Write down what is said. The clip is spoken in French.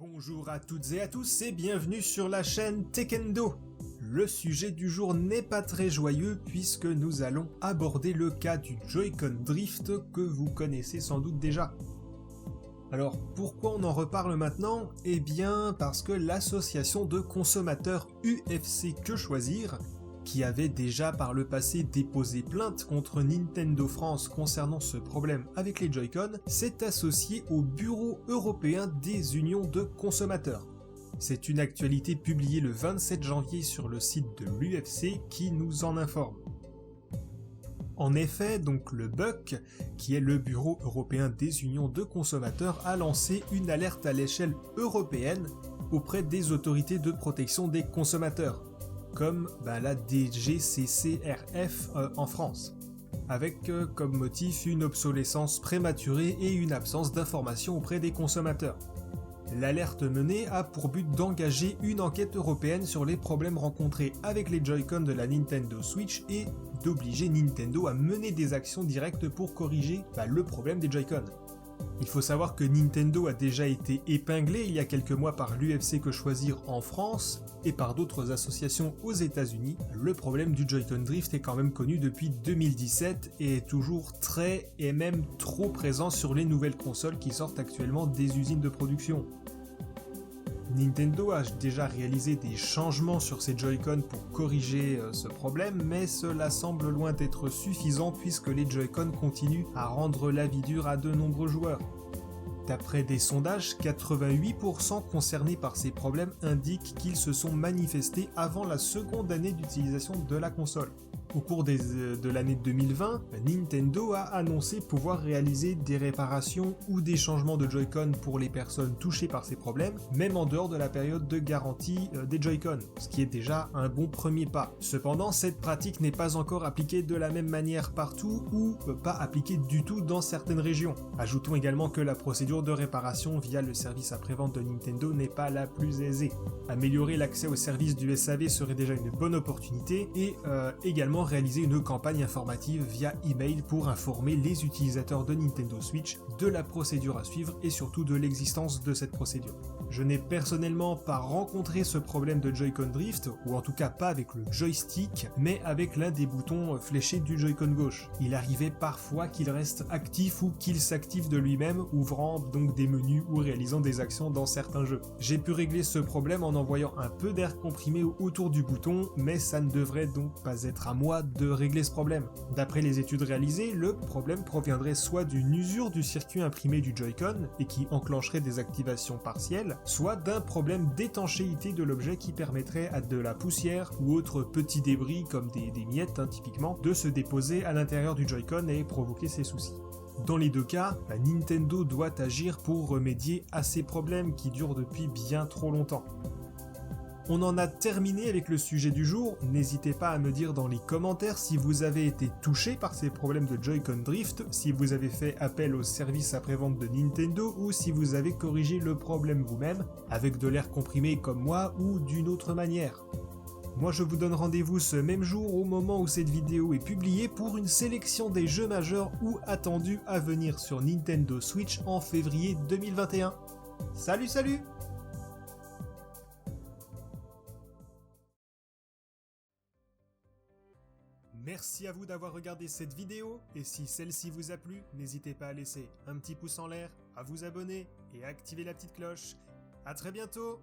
Bonjour à toutes et à tous et bienvenue sur la chaîne Tekendo. Le sujet du jour n'est pas très joyeux puisque nous allons aborder le cas du Joy-Con Drift que vous connaissez sans doute déjà. Alors pourquoi on en reparle maintenant? Eh bien parce que l'association de consommateurs UFC Que Choisir, qui avait déjà par le passé déposé plainte contre Nintendo France concernant ce problème avec les Joy-Con, s'est associée au Bureau européen des unions de consommateurs. C'est une actualité publiée le 27 janvier sur le site de l'UFC qui nous en informe. En effet, donc le BUC, qui est le Bureau européen des unions de consommateurs, a lancé une alerte à l'échelle européenne auprès des autorités de protection des consommateurs, comme la DGCCRF en France, avec comme motif une obsolescence prématurée et une absence d'information auprès des consommateurs. L'alerte menée a pour but d'engager une enquête européenne sur les problèmes rencontrés avec les Joy-Con de la Nintendo Switch et d'obliger Nintendo à mener des actions directes pour corriger le problème des Joy-Con. Il faut savoir que Nintendo a déjà été épinglé il y a quelques mois par l'UFC Que Choisir en France et par d'autres associations aux États-Unis. Le problème du Joy-Con Drift est quand même connu depuis 2017 et est toujours très et même trop présent sur les nouvelles consoles qui sortent actuellement des usines de production. Nintendo a déjà réalisé des changements sur ses Joy-Con pour corriger ce problème, mais cela semble loin d'être suffisant puisque les Joy-Con continuent à rendre la vie dure à de nombreux joueurs. D'après des sondages, 88% concernés par ces problèmes indiquent qu'ils se sont manifestés avant la seconde année d'utilisation de la console. Au cours de l'année 2020, Nintendo a annoncé pouvoir réaliser des réparations ou des changements de Joy-Con pour les personnes touchées par ces problèmes, même en dehors de la période de garantie des Joy-Con, ce qui est déjà un bon premier pas. Cependant, cette pratique n'est pas encore appliquée de la même manière partout ou pas appliquée du tout dans certaines régions. Ajoutons également que la procédure de réparation via le service après-vente de Nintendo n'est pas la plus aisée. Améliorer l'accès au service du SAV serait déjà une bonne opportunité et également réaliser une campagne informative via email pour informer les utilisateurs de Nintendo Switch de la procédure à suivre et surtout de l'existence de cette procédure. Je n'ai personnellement pas rencontré ce problème de Joy-Con Drift, ou en tout cas pas avec le joystick, mais avec l'un des boutons fléchés du Joy-Con gauche. Il arrivait parfois qu'il reste actif ou qu'il s'active de lui-même, ouvrant donc des menus ou réalisant des actions dans certains jeux. J'ai pu régler ce problème en envoyant un peu d'air comprimé autour du bouton, mais ça ne devrait donc pas être à moi de régler ce problème. D'après les études réalisées, le problème proviendrait soit d'une usure du circuit imprimé du Joy-Con et qui enclencherait des activations partielles, soit d'un problème d'étanchéité de l'objet qui permettrait à de la poussière ou autres petits débris comme des miettes typiquement de se déposer à l'intérieur du Joy-Con et provoquer ces soucis. Dans les deux cas, Nintendo doit agir pour remédier à ces problèmes qui durent depuis bien trop longtemps. On en a terminé avec le sujet du jour, n'hésitez pas à me dire dans les commentaires si vous avez été touché par ces problèmes de Joy-Con Drift, si vous avez fait appel au service après-vente de Nintendo ou si vous avez corrigé le problème vous-même, avec de l'air comprimé comme moi ou d'une autre manière. Moi je vous donne rendez-vous ce même jour au moment où cette vidéo est publiée pour une sélection des jeux majeurs ou attendus à venir sur Nintendo Switch en février 2021. Salut! Merci à vous d'avoir regardé cette vidéo, et si celle-ci vous a plu, n'hésitez pas à laisser un petit pouce en l'air, à vous abonner et à activer la petite cloche. À très bientôt!